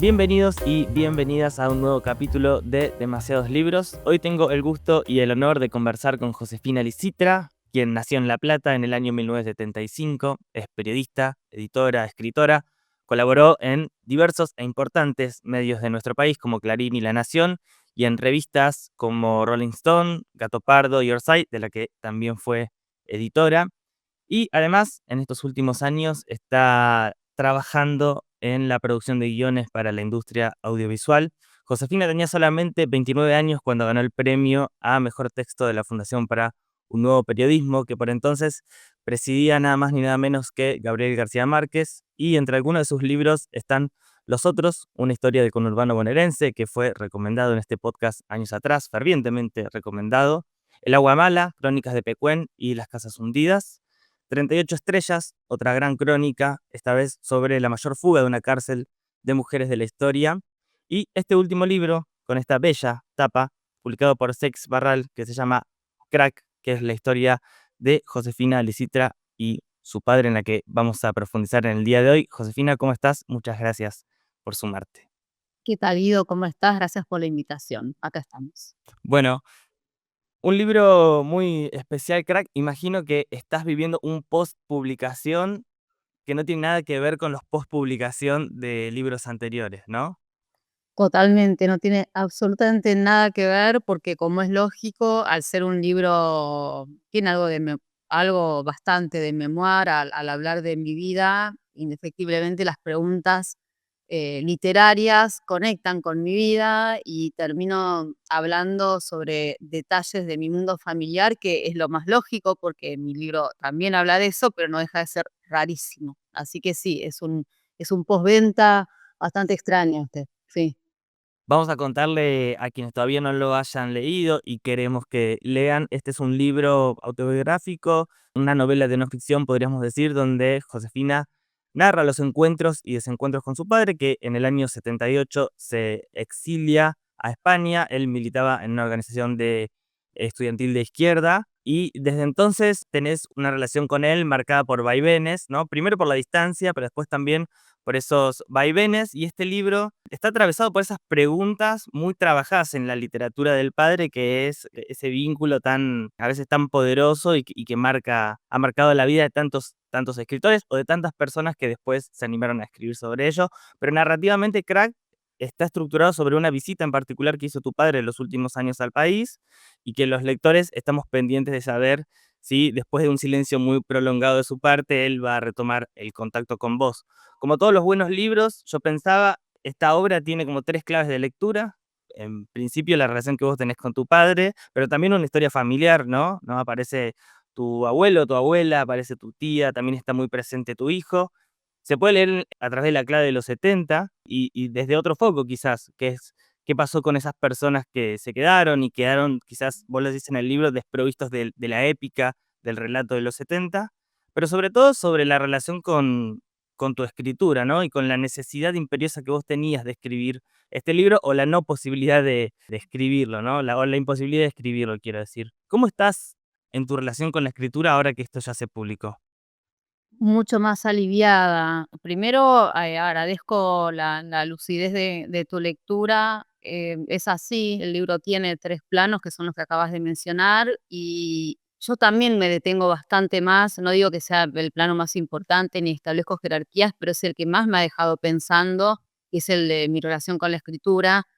Bienvenidos y bienvenidas a un nuevo capítulo de Demasiados Libros. Hoy tengo el gusto y el honor de conversar con Josefina Licitra, quien nació en La Plata en el año 1975, es periodista, editora, escritora, colaboró en diversos e importantes medios de nuestro país como Clarín y La Nación y en revistas como Rolling Stone, Gato Pardo y Orsay, de la que también fue editora. Y además, en estos últimos años está trabajando en la producción de guiones para la industria audiovisual. Josefina tenía solamente 29 años cuando ganó el premio a Mejor Texto de la Fundación para un Nuevo Periodismo, que por entonces presidía nada más ni nada menos que Gabriel García Márquez, y entre algunos de sus libros están Los Otros, una historia del conurbano bonaerense, que fue recomendado en este podcast años atrás, fervientemente recomendado, El Agua Mala, Crónicas de Pecuén y Las Casas Hundidas, 38 estrellas, otra gran crónica, esta vez sobre la mayor fuga de una cárcel de mujeres de la historia. Y este último libro, con esta bella tapa, publicado por Sex Barral, que se llama Crack, que es la historia de Josefina Licitra y su padre, en la que vamos a profundizar en el día de hoy. Josefina, ¿cómo estás? Muchas gracias por sumarte. ¿Qué tal, Guido? ¿Cómo estás? Gracias por la invitación. Acá estamos. Bueno, un libro muy especial, Crack. Imagino que estás viviendo un post-publicación que no tiene nada que ver con los post-publicación de libros anteriores, ¿no? Totalmente, no tiene absolutamente nada que ver porque como es lógico, al ser un libro, tiene algo bastante de memoir, al hablar de mi vida, indefectiblemente las preguntas literarias conectan con mi vida y termino hablando sobre detalles de mi mundo familiar, que es lo más lógico porque mi libro también habla de eso, pero no deja de ser rarísimo. Así que sí, es un postventa bastante extraño este, sí. Vamos a contarle a quienes todavía no lo hayan leído y queremos que lean. Este es un libro autobiográfico, una novela de no ficción, podríamos decir, donde Josefina narra los encuentros y desencuentros con su padre, que en el año 78 se exilia a España. Él militaba en una organización estudiantil de izquierda y desde entonces tenés una relación con él marcada por vaivenes, ¿no? Primero por la distancia, pero después también por esos vaivenes, y este libro está atravesado por esas preguntas muy trabajadas en la literatura del padre, que es ese vínculo tan, a veces tan poderoso y que ha marcado la vida de tantos escritores o de tantas personas que después se animaron a escribir sobre ello. Pero narrativamente, Crack está estructurado sobre una visita en particular que hizo tu padre en los últimos años al país y que los lectores estamos pendientes de saber si después de un silencio muy prolongado de su parte, él va a retomar el contacto con vos. Como todos los buenos libros, yo pensaba, esta obra tiene como 3 claves de lectura. En principio, la relación que vos tenés con tu padre, pero también una historia familiar, ¿no? Aparece tu abuelo, tu abuela, aparece tu tía, también está muy presente tu hijo. Se puede leer a través de la clave de los 70 y desde otro foco quizás, que es qué pasó con esas personas que se quedaron y quedaron, quizás vos lo decís en el libro, desprovistos de la épica del relato de los 70, pero sobre todo sobre la relación con tu escritura, ¿no? Y con la necesidad imperiosa que vos tenías de escribir este libro o la no posibilidad de escribirlo, ¿no? O la imposibilidad de escribirlo, quiero decir. ¿Cómo estás en tu relación con la escritura ahora que esto ya se publicó? Mucho más aliviada. Primero, agradezco la lucidez de tu lectura. Es así, el libro tiene 3 planos, que son los que acabas de mencionar, y yo también me detengo bastante más. No digo que sea el plano más importante, ni establezco jerarquías, pero es el que más me ha dejado pensando, y es el de mi relación con la escritura.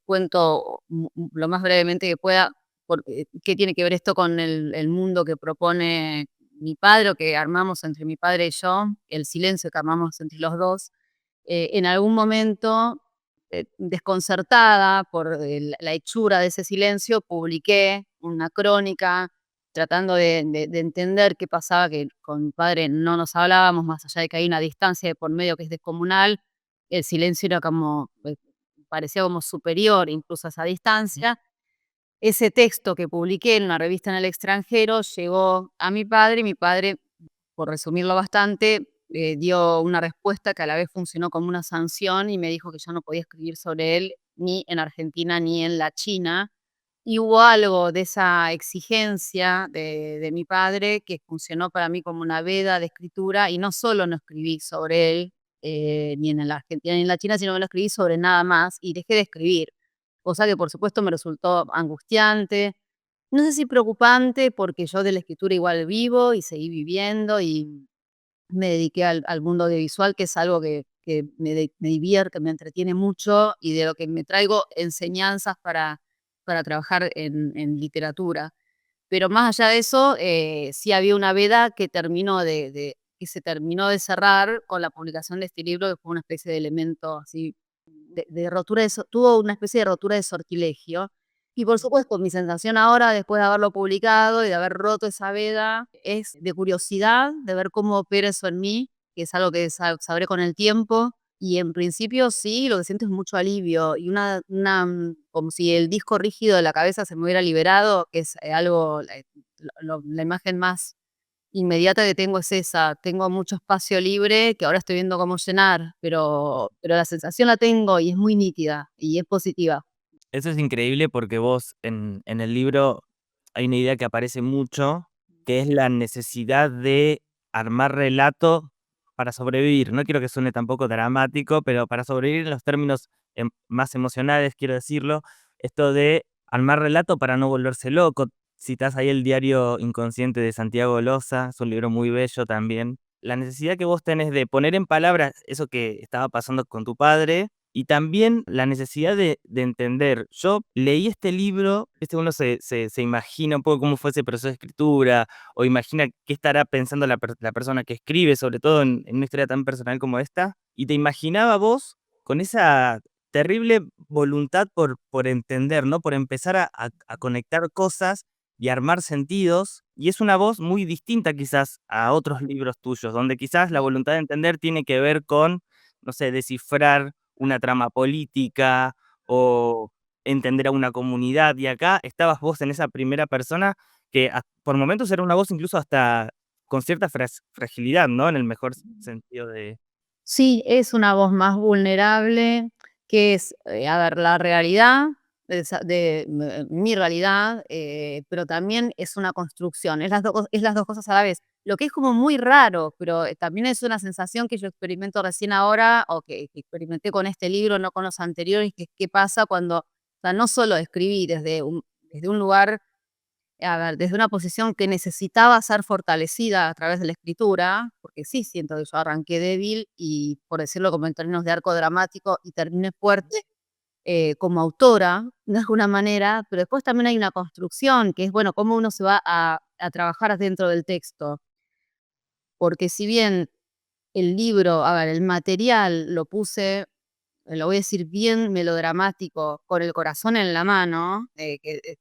Cuento lo más brevemente que pueda, porque qué tiene que ver esto con el mundo que propone mi padre, o que armamos entre mi padre y yo, el silencio que armamos entre los dos. En algún momento, desconcertada por la hechura de ese silencio, publiqué una crónica tratando de entender qué pasaba, que con mi padre no nos hablábamos, más allá de que hay una distancia de por medio que es descomunal. El silencio era como, parecía como superior incluso a esa distancia. Ese texto que publiqué en una revista en el extranjero llegó a mi padre, y mi padre, por resumirlo bastante, dio una respuesta que a la vez funcionó como una sanción y me dijo que yo no podía escribir sobre él ni en Argentina ni en la China. Y hubo algo de esa exigencia de mi padre que funcionó para mí como una veda de escritura, y no solo no escribí sobre él, ni en la Argentina ni en la China, sino que lo escribí sobre nada más y dejé de escribir. Cosa que por supuesto me resultó angustiante, no sé si preocupante, porque yo de la escritura igual vivo y seguí viviendo y me dediqué al mundo audiovisual, que es algo que me divierte, me entretiene mucho y de lo que me traigo enseñanzas para trabajar en literatura. Pero más allá de eso, sí había una veda que que se terminó de cerrar con la publicación de este libro, que fue una especie de elemento así de rotura tuvo una especie de rotura de sortilegio. Y por supuesto, mi sensación ahora, después de haberlo publicado y de haber roto esa veda, es de curiosidad, de ver cómo opera eso en mí, que es algo que sabré con el tiempo. Y en principio sí, lo que siento es mucho alivio y como si el disco rígido de la cabeza se me hubiera liberado, que es algo, la imagen más inmediata que tengo es esa. Tengo mucho espacio libre que ahora estoy viendo cómo llenar, pero la sensación la tengo y es muy nítida y es positiva. Eso es increíble porque vos en el libro hay una idea que aparece mucho, que es la necesidad de armar relato para sobrevivir. No quiero que suene tampoco dramático, pero para sobrevivir en los términos más emocionales, quiero decirlo, esto de armar relato para no volverse loco. Citás ahí el diario inconsciente de Santiago Loza, es un libro muy bello también. La necesidad que vos tenés de poner en palabras eso que estaba pasando con tu padre y también la necesidad de entender. Yo leí este libro, uno se imagina un poco cómo fue ese proceso de escritura, o imagina qué estará pensando la persona que escribe, sobre todo en una historia tan personal como esta, y te imaginaba vos con esa terrible voluntad por entender, ¿no? Por empezar a conectar cosas y armar sentidos, y es una voz muy distinta quizás a otros libros tuyos, donde quizás la voluntad de entender tiene que ver con, no sé, descifrar una trama política o entender a una comunidad. Y acá estabas vos en esa primera persona que por momentos era una voz incluso hasta con cierta fragilidad, ¿no? En el mejor sentido de... Sí, es una voz más vulnerable, que es, a ver, la realidad mi realidad, pero también es una construcción, es las 2 cosas a la vez. Lo que es como muy raro, pero, también es una sensación que yo experimento recién ahora, o que experimenté con este libro, no con los anteriores, que es qué pasa cuando, o sea, no solo escribí desde un lugar, a ver, desde una posición que necesitaba ser fortalecida a través de la escritura, porque sí siento que yo arranqué débil y, por decirlo como en términos de arco dramático, y terminé fuerte, como autora, de alguna manera, pero después también hay una construcción, que es, bueno, cómo uno se va a trabajar dentro del texto. Porque si bien el libro, a ver, el material lo puse, lo voy a decir bien melodramático, con el corazón en la mano,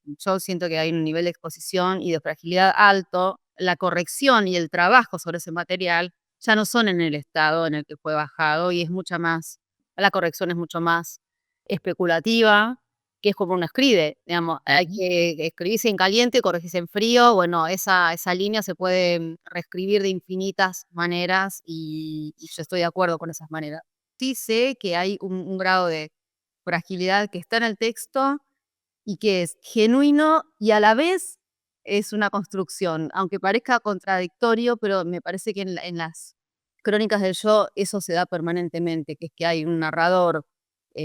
yo siento que hay un nivel de exposición y de fragilidad alto, la corrección y el trabajo sobre ese material ya no son en el estado en el que fue bajado y es mucha más, la corrección es mucho más especulativa, que es como uno escribe, digamos, hay que escribirse en caliente, corregirse en frío, bueno, esa línea se puede reescribir de infinitas maneras y yo estoy de acuerdo con esas maneras. Sí sé que hay un grado de fragilidad que está en el texto y que es genuino y a la vez es una construcción, aunque parezca contradictorio, pero me parece que en las crónicas del yo eso se da permanentemente, que es que hay un narrador,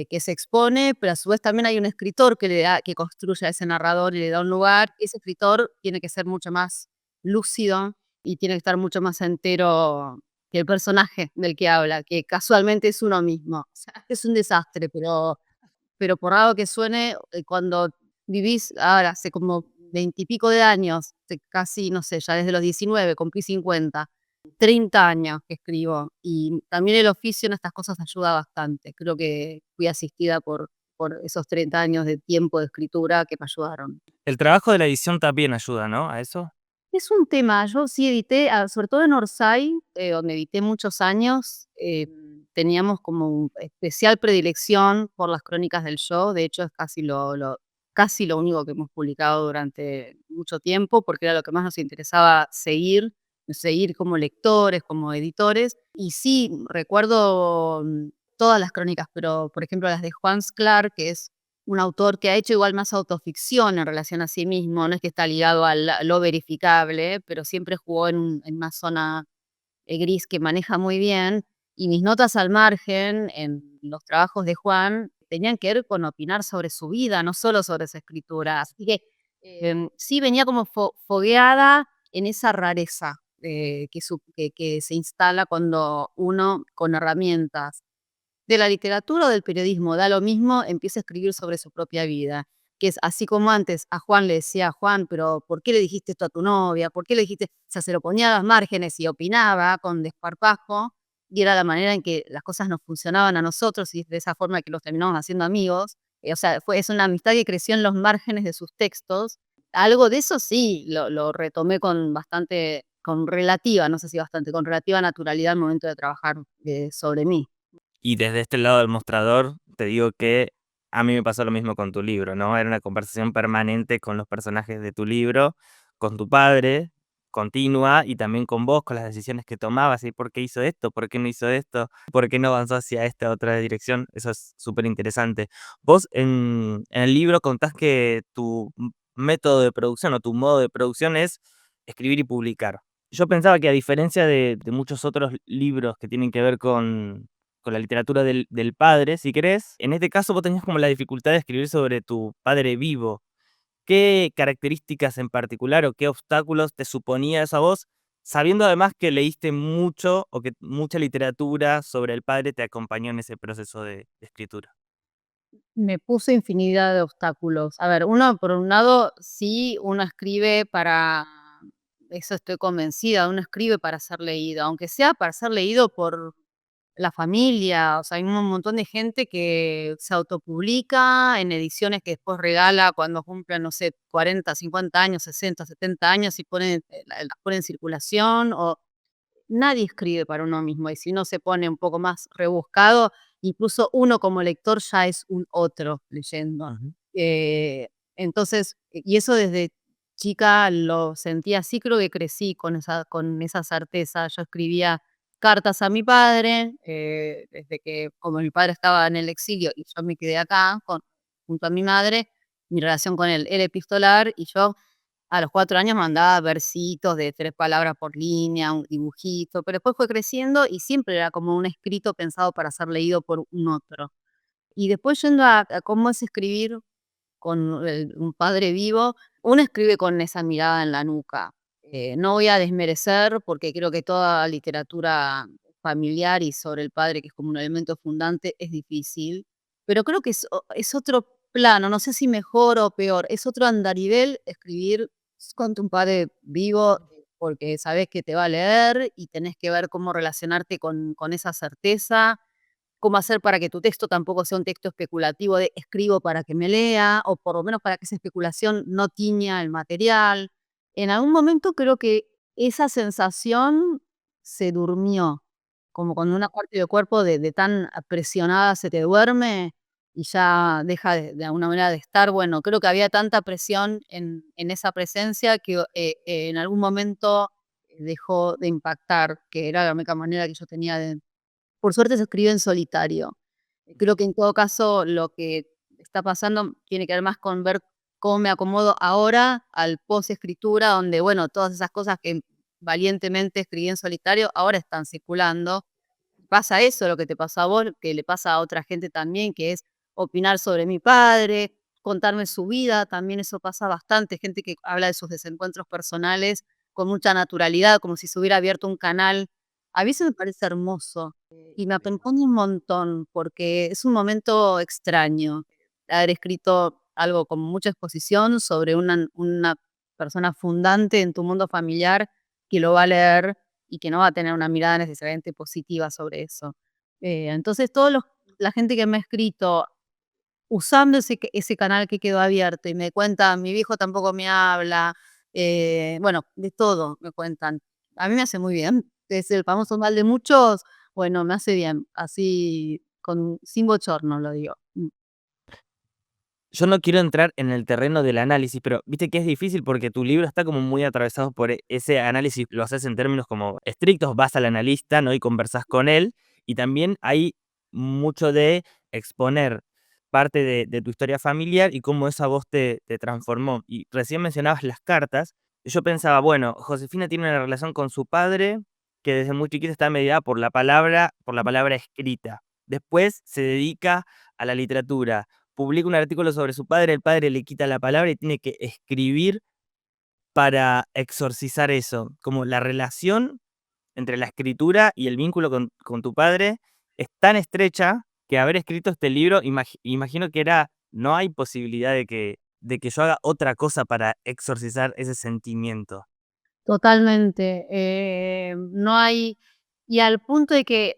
que se expone, pero a su vez también hay un escritor que construye a ese narrador y le da un lugar. Ese escritor tiene que ser mucho más lúcido y tiene que estar mucho más entero que el personaje del que habla, que casualmente es uno mismo. O sea, es un desastre, pero por raro que suene, cuando vivís ahora hace como 20 y pico de años, casi, no sé, ya desde los 19, cumplí 50, 30 años que escribo, y también el oficio en estas cosas ayuda bastante. Creo que fui asistida por esos 30 años de tiempo de escritura que me ayudaron. El trabajo de la edición también ayuda, ¿no? A eso. Es un tema, yo sí edité, sobre todo en Orsay, donde edité muchos años, teníamos como un especial predilección por las crónicas del show, de hecho es casi lo único que hemos publicado durante mucho tiempo, porque era lo que más nos interesaba seguir como lectores, como editores, y sí, recuerdo todas las crónicas, pero por ejemplo las de Juan Sclar, que es un autor que ha hecho igual más autoficción en relación a sí mismo, no es que está ligado a lo verificable, pero siempre jugó en una zona, gris que maneja muy bien. Y mis notas al margen en los trabajos de Juan tenían que ver con opinar sobre su vida, no solo sobre su escritura. Así que sí venía como fogueada en esa rareza que se instala cuando uno con herramientas de la literatura o del periodismo, da lo mismo, empieza a escribir sobre su propia vida. Que es así como antes a Juan le decía, Juan, pero ¿por qué le dijiste esto a tu novia? ¿Por qué le dijiste? O sea, se lo ponía a las márgenes y opinaba con desparpajo, y era la manera en que las cosas nos funcionaban a nosotros y de esa forma que los terminamos haciendo amigos. O sea, es una amistad que creció en los márgenes de sus textos. Algo de eso sí, lo retomé con bastante, con relativa, no sé si bastante, con relativa naturalidad al momento de trabajar sobre mí. Y desde este lado del mostrador, te digo que a mí me pasó lo mismo con tu libro, ¿no? Era una conversación permanente con los personajes de tu libro, con tu padre, continua, y también con vos, con las decisiones que tomabas, y por qué hizo esto, por qué no hizo esto, por qué no avanzó hacia esta otra dirección. Eso es súper interesante. Vos en el libro contás que tu método de producción o tu modo de producción es escribir y publicar. Yo pensaba que, a diferencia de muchos otros libros que tienen que ver con la literatura del padre, si querés, en este caso vos tenías como la dificultad de escribir sobre tu padre vivo. ¿Qué características en particular o qué obstáculos te suponía eso a vos, sabiendo además que leíste mucho o que mucha literatura sobre el padre te acompañó en ese proceso de escritura? Me puso infinidad de obstáculos. A ver, uno, por un lado, sí, uno escribe para, eso estoy convencida, uno escribe para ser leído, aunque sea para ser leído por la familia. O sea, hay un montón de gente que se autopublica en ediciones que después regala cuando cumplen, no sé, 40, 50 años, 60, 70 años y ponen, las pone en circulación. O nadie escribe para uno mismo, y si uno se pone un poco más rebuscado, incluso uno como lector ya es un otro leyendo. Ujú. Entonces, y eso desde chica lo sentía así, creo que crecí con esa certeza. Yo escribía cartas a mi padre, desde que, como mi padre estaba en el exilio y yo me quedé acá junto a mi madre, mi relación con él era epistolar, y yo a los 4 años mandaba versitos de 3 palabras por línea, un dibujito, pero después fue creciendo y siempre era como un escrito pensado para ser leído por un otro. Y después, yendo a cómo es escribir con un padre vivo, uno escribe con esa mirada en la nuca. No voy a desmerecer, porque creo que toda literatura familiar y sobre el padre, que es como un elemento fundante, es difícil, pero creo que es otro plano, no sé si mejor o peor, es otro andarivel escribir con tu padre vivo, porque sabes que te va a leer y tenés que ver cómo relacionarte con esa certeza, cómo hacer para que tu texto tampoco sea un texto especulativo de escribo para que me lea, o por lo menos para que esa especulación no tiña el material. En algún momento creo que esa sensación se durmió, como cuando una parte del cuerpo de tan presionada se te duerme y ya deja de alguna manera de estar. Bueno, creo que había tanta presión en esa presencia que en algún momento dejó de impactar, que era la única manera que yo tenía de, por suerte se escribe en solitario. Creo que en todo caso lo que está pasando tiene que ver más con ver cómo me acomodo ahora al post-escritura, donde, bueno, todas esas cosas que valientemente escribí en solitario ahora están circulando. Pasa eso, lo que te pasa a vos, que le pasa a otra gente también, que es opinar sobre mi padre, contarme su vida, también eso pasa bastante, gente que habla de sus desencuentros personales con mucha naturalidad, como si se hubiera abierto un canal. A mí eso me parece hermoso y me acompaña un montón, porque es un momento extraño haber escrito algo con mucha exposición sobre una persona fundante en tu mundo familiar que lo va a leer y que no va a tener una mirada necesariamente positiva sobre eso. Entonces, la gente que me ha escrito usando ese canal que quedó abierto y me cuenta, mi viejo tampoco me habla, bueno, de todo me cuentan. A mí me hace muy bien. Es el famoso mal de muchos, bueno, me hace bien, así sin bochorno lo digo. Yo no quiero entrar en el terreno del análisis, pero viste que es difícil porque tu libro está como muy atravesado por ese análisis, lo haces en términos como estrictos, vas al analista, ¿no? Y conversás con él, y también hay mucho de exponer parte de tu historia familiar y cómo esa voz te transformó. Y recién mencionabas las cartas, y yo pensaba, bueno, Josefina tiene una relación con su padre que desde muy chiquita está mediada por la palabra escrita. Después se dedica a la literatura, publica un artículo sobre su padre, el padre le quita la palabra y tiene que escribir para exorcizar eso. Como la relación entre la escritura y el vínculo con tu padre es tan estrecha que haber escrito este libro, imagino que era, no hay posibilidad de que yo haga otra cosa para exorcizar ese sentimiento. Totalmente, no hay y al punto de que,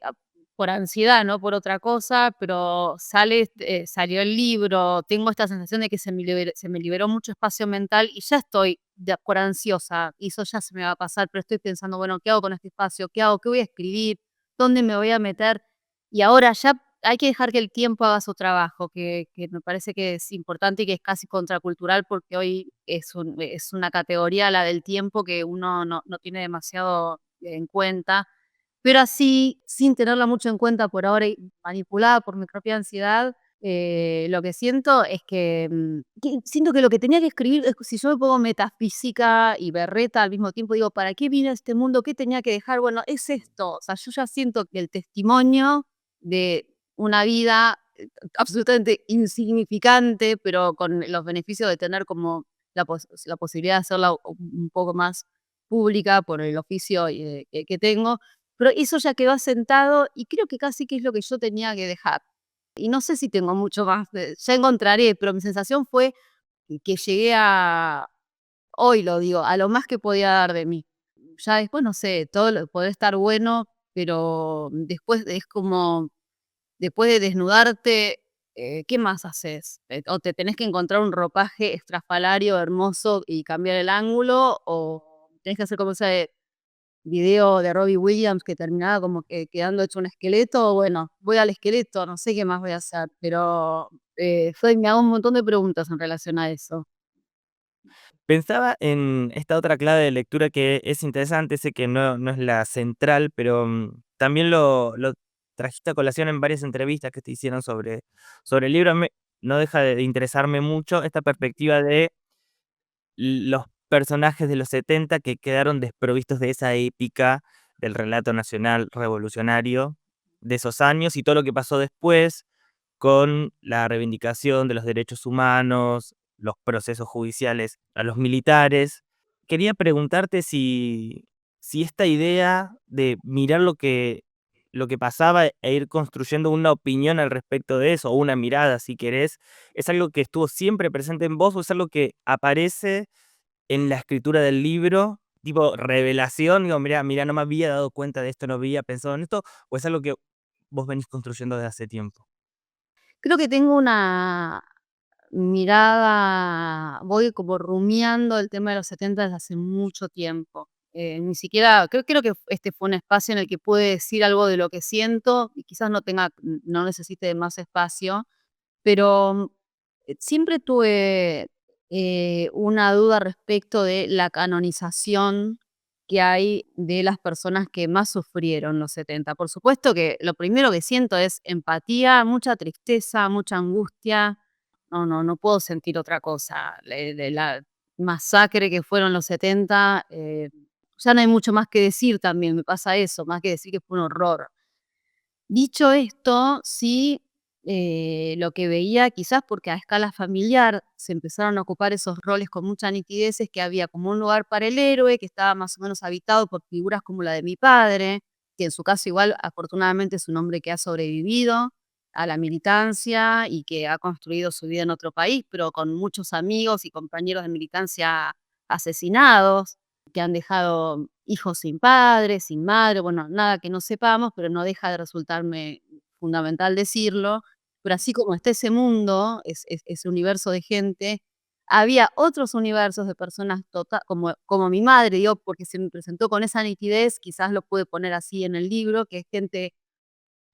por ansiedad, no por otra cosa, pero salió el libro, tengo esta sensación de que se me liberó mucho espacio mental y ya estoy por ansiosa, y eso ya se me va a pasar, pero estoy pensando, bueno, ¿qué hago con este espacio? ¿Qué hago? ¿Qué voy a escribir? ¿Dónde me voy a meter? Y ahora ya hay que dejar que el tiempo haga su trabajo, que me parece que es importante y que es casi contracultural, porque hoy es una categoría, la del tiempo, que uno no tiene demasiado en cuenta, pero así, sin tenerla mucho en cuenta por ahora y manipulada por mi propia ansiedad, lo que siento es que siento que lo que tenía que escribir, es si yo me pongo metafísica y berreta al mismo tiempo, digo: "¿Para qué vine a este mundo? ¿Qué tenía que dejar?". Bueno, es esto, o sea, yo ya siento que el testimonio de una vida, absolutamente insignificante, pero con los beneficios de tener como la posibilidad de hacerla un poco más pública por el oficio, que tengo, pero eso ya quedó asentado y creo que casi que es lo que yo tenía que dejar. Y no sé si tengo mucho más, ya encontraré, pero mi sensación fue que llegué hoy lo digo, a lo más que podía dar de mí. Ya después, no sé, todo podrá estar bueno, pero después es como después de desnudarte, ¿qué más haces? O te tenés que encontrar un ropaje estrafalario, hermoso y cambiar el ángulo, o tenés que hacer como ese video de Robbie Williams que terminaba como que quedando hecho un esqueleto, o bueno, voy al esqueleto, no sé qué más voy a hacer, pero, me hago un montón de preguntas en relación a eso. Pensaba en esta otra clave de lectura que es interesante, sé que no es la central, pero, también lo trajiste a colación en varias entrevistas que te hicieron sobre el libro. No deja de interesarme mucho esta perspectiva de los personajes de los 70 que quedaron desprovistos de esa épica del relato nacional revolucionario de esos años y todo lo que pasó después con la reivindicación de los derechos humanos, los procesos judiciales a los militares. Quería preguntarte si esta idea de mirar lo que pasaba e ir construyendo una opinión al respecto de eso, o una mirada, si querés, ¿es algo que estuvo siempre presente en vos o es algo que aparece en la escritura del libro, tipo revelación? Digo, mira, no me había dado cuenta de esto, no había pensado en esto, ¿o es algo que vos venís construyendo desde hace tiempo? Creo que tengo una mirada, voy como rumiando el tema de los 70 desde hace mucho tiempo. Ni siquiera creo que este fue un espacio en el que pude decir algo de lo que siento y quizás no necesite de más espacio, pero, siempre tuve, una duda respecto de la canonización que hay de las personas que más sufrieron los 70. Por supuesto que lo primero que siento es empatía, mucha tristeza, mucha angustia. No puedo sentir otra cosa. De la masacre que fueron los 70, ya no hay mucho más que decir también, me pasa eso, más que decir que fue un horror. Dicho esto, sí, lo que veía, quizás porque a escala familiar se empezaron a ocupar esos roles con mucha nitidez, es que había como un lugar para el héroe, que estaba más o menos habitado por figuras como la de mi padre, que en su caso igual afortunadamente es un hombre que ha sobrevivido a la militancia y que ha construido su vida en otro país, pero con muchos amigos y compañeros de militancia asesinados, que han dejado hijos sin padre, sin madre, bueno, nada que no sepamos, pero no deja de resultarme fundamental decirlo. Pero así como está ese mundo, ese universo de gente, había otros universos de personas como mi madre, digo, porque se me presentó con esa nitidez, quizás lo pude poner así en el libro, que es gente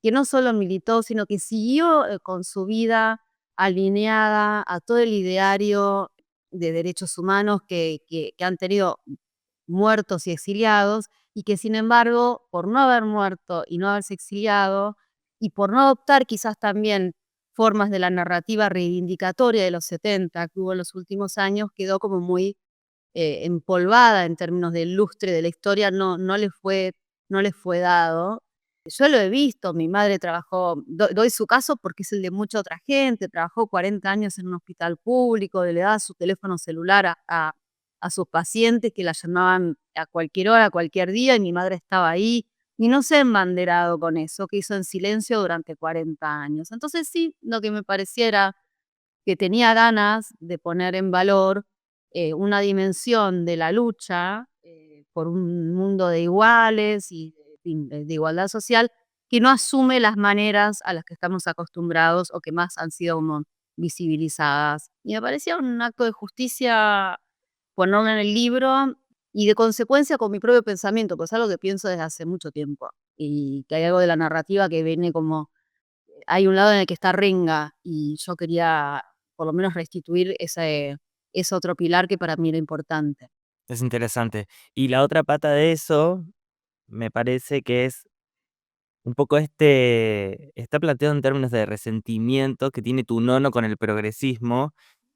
que no solo militó, sino que siguió, con su vida alineada a todo el ideario de derechos humanos que han tenido muertos y exiliados, y que sin embargo, por no haber muerto y no haberse exiliado, y por no adoptar quizás también formas de la narrativa reivindicatoria de los 70 que hubo en los últimos años, quedó como muy empolvada en términos del lustre de la historia, no le fue no les fue dado. Yo lo he visto, mi madre trabajó, doy su caso porque es el de mucha otra gente, trabajó 40 años en un hospital público, le daba su teléfono celular a sus pacientes que la llamaban a cualquier hora, a cualquier día, y mi madre estaba ahí, y no se ha embanderado con eso, que hizo en silencio durante 40 años. Entonces sí, lo que me pareciera que tenía ganas de poner en valor una dimensión de la lucha por un mundo de iguales y de igualdad social que no asume las maneras a las que estamos acostumbrados o que más han sido como visibilizadas. Y me parecía un acto de justicia ponerlo en el libro y de consecuencia con mi propio pensamiento, pues es algo que pienso desde hace mucho tiempo y que hay algo de la narrativa que viene como hay un lado en el que está Renga y yo quería por lo menos restituir ese otro pilar que para mí era importante. Es interesante. Y la otra pata de eso, me parece que es un poco está planteado en términos de resentimiento que tiene tu nono con el progresismo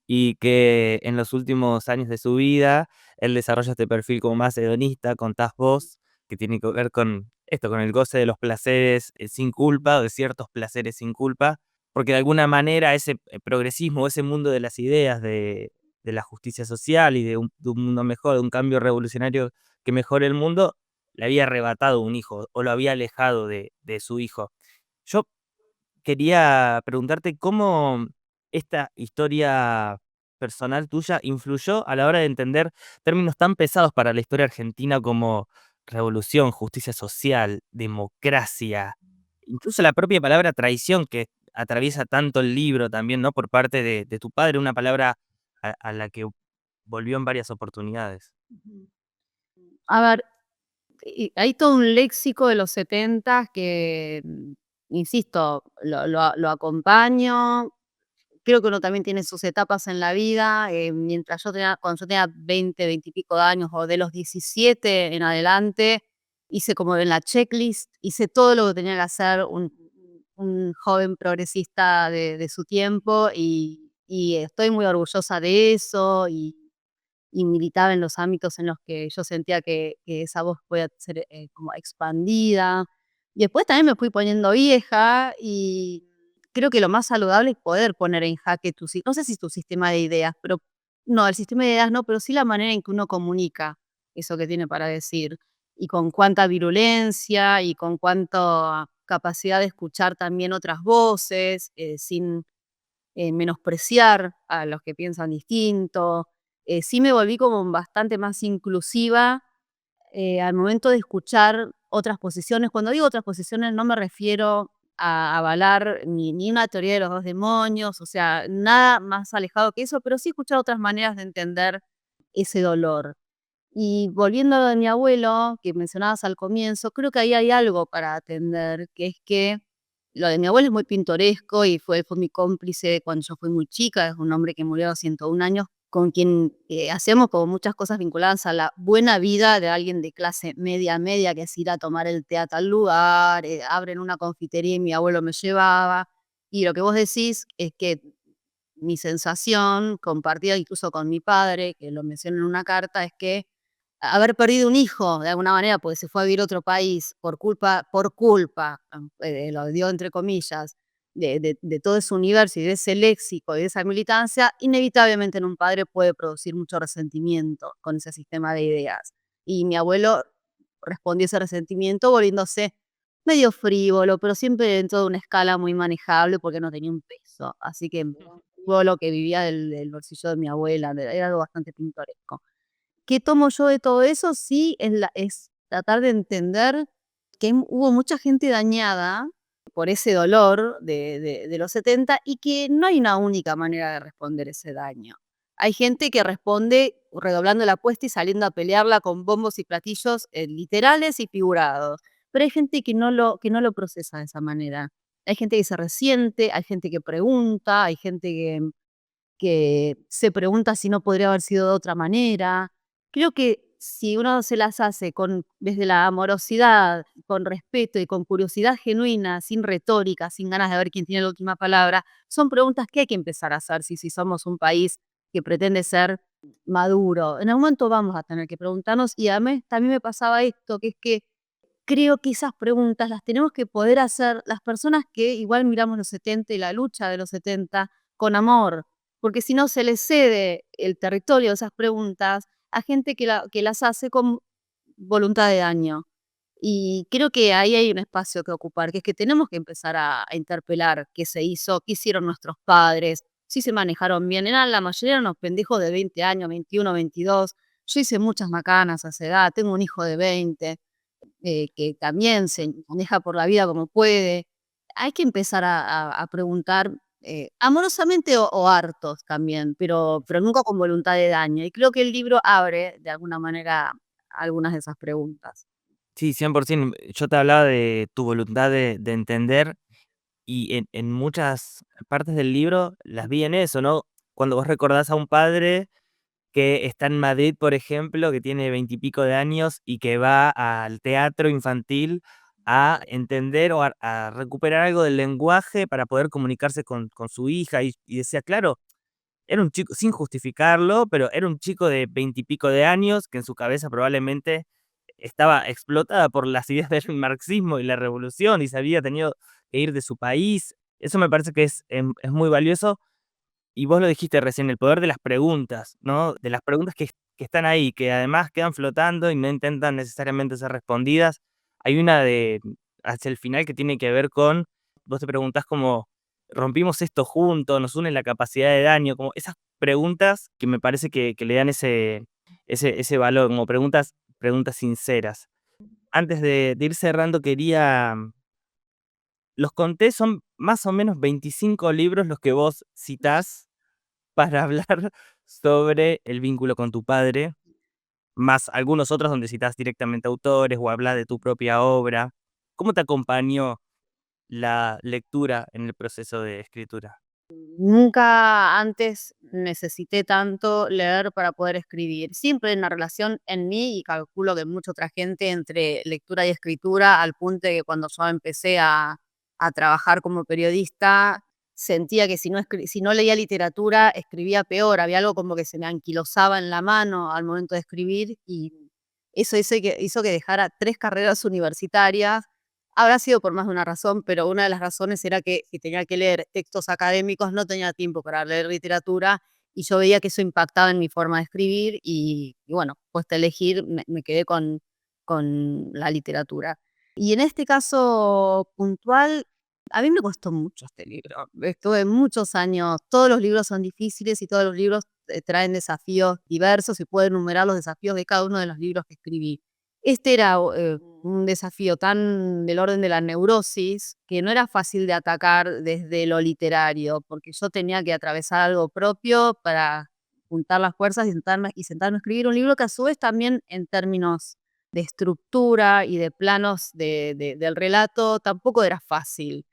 y que en los últimos años de su vida él desarrolla este perfil como más hedonista, contás vos, que tiene que ver con esto, con el goce de los placeres sin culpa o de ciertos placeres sin culpa, porque de alguna manera ese progresismo, ese mundo de las ideas de la justicia social y de un mundo mejor, de un cambio revolucionario que mejore el mundo, le había arrebatado un hijo o lo había alejado de su hijo. Yo quería preguntarte cómo esta historia personal tuya influyó a la hora de entender términos tan pesados para la historia argentina como revolución, justicia social, democracia, incluso la propia palabra traición que atraviesa tanto el libro también, ¿no? Por parte de tu padre, una palabra a la que volvió en varias oportunidades. Ujú. A ver, hay todo un léxico de los 70 que, insisto, lo acompaño. Creo que uno también tiene sus etapas en la vida. Mientras cuando yo tenía 20, 20 y pico de años, o de los 17 en adelante, hice como en la checklist, hice todo lo que tenía que hacer un joven progresista de su tiempo y estoy muy orgullosa de eso y militaba en los ámbitos en los que yo sentía que esa voz podía ser como expandida. Y después también me fui poniendo vieja y creo que lo más saludable es poder poner en jaque no sé si tu sistema de ideas, pero no, el sistema de ideas no, pero sí la manera en que uno comunica eso que tiene para decir y con cuánta virulencia y con cuánta capacidad de escuchar también otras voces sin menospreciar a los que piensan distinto. Sí me volví como bastante más inclusiva al momento de escuchar otras posiciones. Cuando digo otras posiciones no me refiero a avalar ni una teoría de los dos demonios, o sea, nada más alejado que eso, pero sí escuchar otras maneras de entender ese dolor. Y volviendo a lo de mi abuelo, que mencionabas al comienzo, creo que ahí hay algo para atender, que es que lo de mi abuelo es muy pintoresco y fue mi cómplice cuando yo fui muy chica, es un hombre que murió a los 101 años, con quien hacemos como muchas cosas vinculadas a la buena vida de alguien de clase media, media, que es ir a tomar el té a tal lugar, abren una confitería y mi abuelo me llevaba. Y lo que vos decís es que mi sensación, compartida incluso con mi padre, que lo menciona en una carta, es que haber perdido un hijo de alguna manera, porque se fue a vivir a otro país por culpa, lo dio entre comillas, de todo ese universo y de ese léxico y de esa militancia, inevitablemente en un padre puede producir mucho resentimiento con ese sistema de ideas. Y mi abuelo respondió ese resentimiento volviéndose medio frívolo, pero siempre dentro de una escala muy manejable porque no tenía un peso. Así que todo lo que vivía del bolsillo de mi abuela, era algo bastante pintoresco. ¿Qué tomo yo de todo eso? Sí, es tratar de entender que hubo mucha gente dañada por ese dolor de los 70 y que no hay una única manera de responder ese daño. Hay gente que responde redoblando la apuesta y saliendo a pelearla con bombos y platillos literales y figurados, pero hay gente que no lo procesa de esa manera. Hay gente que se resiente, hay gente que pregunta, hay gente que se pregunta si no podría haber sido de otra manera. Creo que si uno se las hace desde la amorosidad, con respeto y con curiosidad genuina, sin retórica, sin ganas de ver quién tiene la última palabra, son preguntas que hay que empezar a hacer si somos un país que pretende ser maduro. En algún momento vamos a tener que preguntarnos y a mí también me pasaba esto, que es que creo que esas preguntas las tenemos que poder hacer las personas que igual miramos los 70 y la lucha de los 70 con amor, porque si no se les cede el territorio de esas preguntas a gente que las hace con voluntad de daño. Y creo que ahí hay un espacio que ocupar, que es que tenemos que empezar a interpelar qué se hizo, qué hicieron nuestros padres, si se manejaron bien. Eran la mayoría eran unos pendejos de 20 años, 21, 22. Yo hice muchas macanas a esa edad, tengo un hijo de 20 que también se maneja por la vida como puede. Hay que empezar a preguntar amorosamente o hartos también, pero nunca con voluntad de daño. Y creo que el libro abre de alguna manera algunas de esas preguntas. Sí, 100%. Yo te hablaba de tu voluntad de entender y en muchas partes del libro las vi en eso, ¿no? Cuando vos recordás a un padre que está en Madrid, por ejemplo, que tiene 20 y pico de años y que va al teatro infantil a entender o a recuperar algo del lenguaje para poder comunicarse con su hija y decía, claro, era un chico, sin justificarlo, pero era un chico de 20 y pico de años que en su cabeza probablemente estaba explotada por las ideas del marxismo y la revolución y se había tenido que ir de su país. Eso me parece que es muy valioso y vos lo dijiste recién, el poder de las preguntas, ¿no? De las preguntas que están ahí, que además quedan flotando y no intentan necesariamente ser respondidas. Hay una de hacia el final que tiene que ver con, vos te preguntás como, rompimos esto juntos, nos une la capacidad de daño, como esas preguntas que me parece que le dan ese valor, como preguntas sinceras. Antes de ir cerrando, quería, los conté, son más o menos 25 libros los que vos citás para hablar sobre el vínculo con tu padre, más algunos otros donde citas directamente autores o hablas de tu propia obra. ¿Cómo te acompañó la lectura en el proceso de escritura? Nunca antes necesité tanto leer para poder escribir. Siempre hay una relación en mí y calculo que en mucha otra gente entre lectura y escritura, al punto de que cuando yo empecé a trabajar como periodista, sentía que si no leía literatura, escribía peor. Había algo como que se me anquilosaba en la mano al momento de escribir y eso hizo que dejara 3 carreras universitarias. Habrá sido por más de una razón, pero una de las razones era que si tenía que leer textos académicos, no tenía tiempo para leer literatura, y yo veía que eso impactaba en mi forma de escribir y bueno, puesta a elegir, me quedé con la literatura. Y en este caso puntual, a mí me costó mucho este libro. Estuve muchos años, todos los libros son difíciles y todos los libros traen desafíos diversos y puedo enumerar los desafíos de cada uno de los libros que escribí. Este era un desafío tan del orden de la neurosis que no era fácil de atacar desde lo literario, porque yo tenía que atravesar algo propio para juntar las fuerzas y sentarme a escribir un libro que a su vez también en términos de estructura y de planos del relato tampoco era fácil.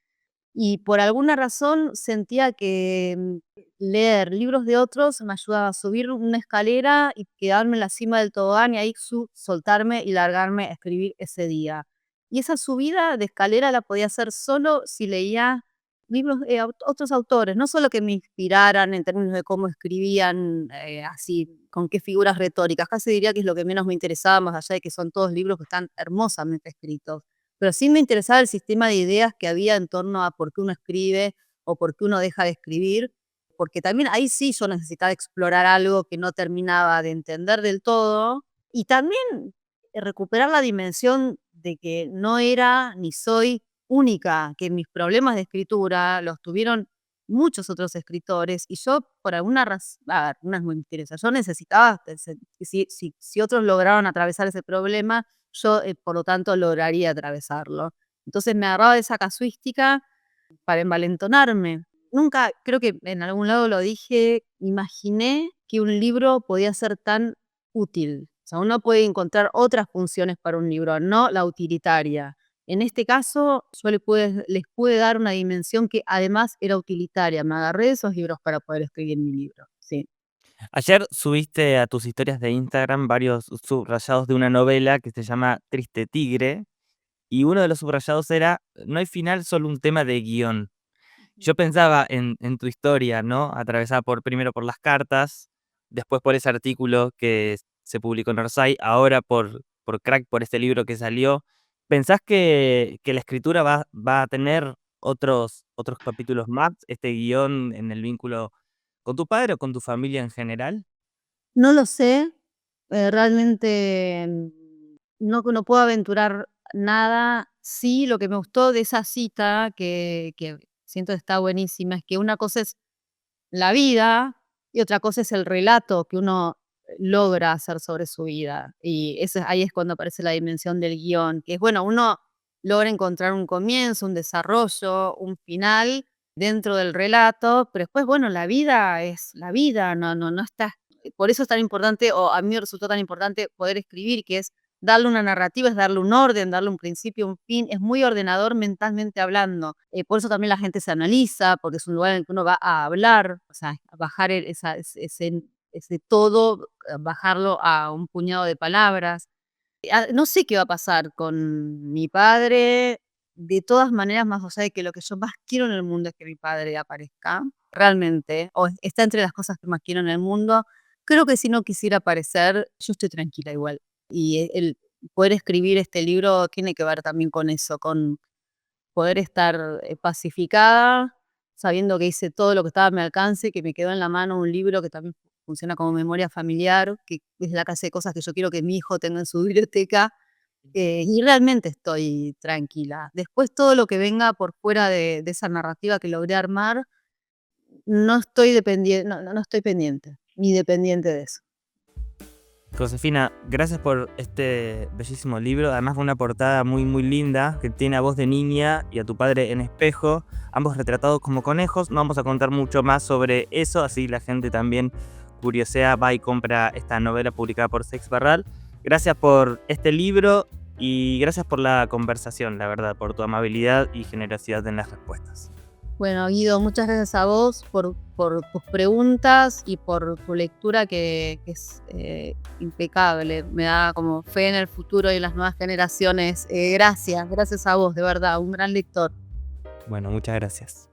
Y por alguna razón sentía que leer libros de otros me ayudaba a subir una escalera y quedarme en la cima del tobogán y ahí soltarme y largarme a escribir ese día. Y esa subida de escalera la podía hacer solo si leía libros de otros autores, no solo que me inspiraran en términos de cómo escribían, así, con qué figuras retóricas, casi diría que es lo que menos me interesaba, más allá de que son todos libros que están hermosamente escritos, pero sí me interesaba el sistema de ideas que había en torno a por qué uno escribe o por qué uno deja de escribir, porque también ahí sí yo necesitaba explorar algo que no terminaba de entender del todo y también recuperar la dimensión de que no era ni soy única, que mis problemas de escritura los tuvieron muchos otros escritores y yo por alguna razón, a ver, una es muy misteriosa, yo necesitaba, si otros lograron atravesar ese problema, yo, por lo tanto, lograría atravesarlo. Entonces me agarraba de esa casuística para envalentonarme. Nunca, creo que en algún lado lo dije, imaginé que un libro podía ser tan útil. O sea, uno puede encontrar otras funciones para un libro, no la utilitaria. En este caso, yo les pude dar una dimensión que además era utilitaria. Me agarré de esos libros para poder escribir mi libro. Sí. Ayer subiste a tus historias de Instagram varios subrayados de una novela que se llama Triste Tigre, y uno de los subrayados era: "No hay final, solo un tema de guión". Yo pensaba en tu historia, ¿no? Atravesada primero por las cartas, después por ese artículo que se publicó en Orsay, ahora por Crack, por este libro que salió. ¿Pensás que la escritura va a tener otros capítulos más, este guión en el vínculo con tu padre o con tu familia en general? No lo sé, realmente, no puedo aventurar nada. Sí, lo que me gustó de esa cita, que siento que está buenísima, es que una cosa es la vida y otra cosa es el relato que uno logra hacer sobre su vida. Y eso, ahí es cuando aparece la dimensión del guión, que es, bueno, uno logra encontrar un comienzo, un desarrollo, un final dentro del relato, pero después, bueno, la vida es la vida, no está. Por eso es tan importante, o a mí me resultó tan importante poder escribir, que es darle una narrativa, es darle un orden, darle un principio, un fin, es muy ordenador mentalmente hablando. Por eso también la gente se analiza, porque es un lugar en el que uno va a hablar, o sea, a bajar ese todo, bajarlo a un puñado de palabras. No sé qué va a pasar con mi padre. De todas maneras, más allá de que lo que yo más quiero en el mundo es que mi padre aparezca, realmente, o está entre las cosas que más quiero en el mundo, creo que si no quisiera aparecer, yo estoy tranquila igual. Y el poder escribir este libro tiene que ver también con eso, con poder estar, pacificada, sabiendo que hice todo lo que estaba a mi alcance, que me quedó en la mano un libro que también funciona como memoria familiar, que es la clase de cosas que yo quiero que mi hijo tenga en su biblioteca, y realmente estoy tranquila. Después todo lo que venga por fuera de esa narrativa que logré armar, no estoy pendiente, ni dependiente de eso. Josefina, gracias por este bellísimo libro, además de una portada muy muy linda que tiene a vos de niña y a tu padre en espejo, ambos retratados como conejos. No vamos a contar mucho más sobre eso, así la gente también curiosea, va y compra esta novela publicada por Sex Barral. Gracias por este libro y gracias por la conversación, la verdad, por tu amabilidad y generosidad en las respuestas. Bueno, Guido, muchas gracias a vos por tus preguntas y por tu lectura que es impecable. Me da como fe en el futuro y en las nuevas generaciones. Gracias a vos, de verdad, un gran lector. Bueno, muchas gracias.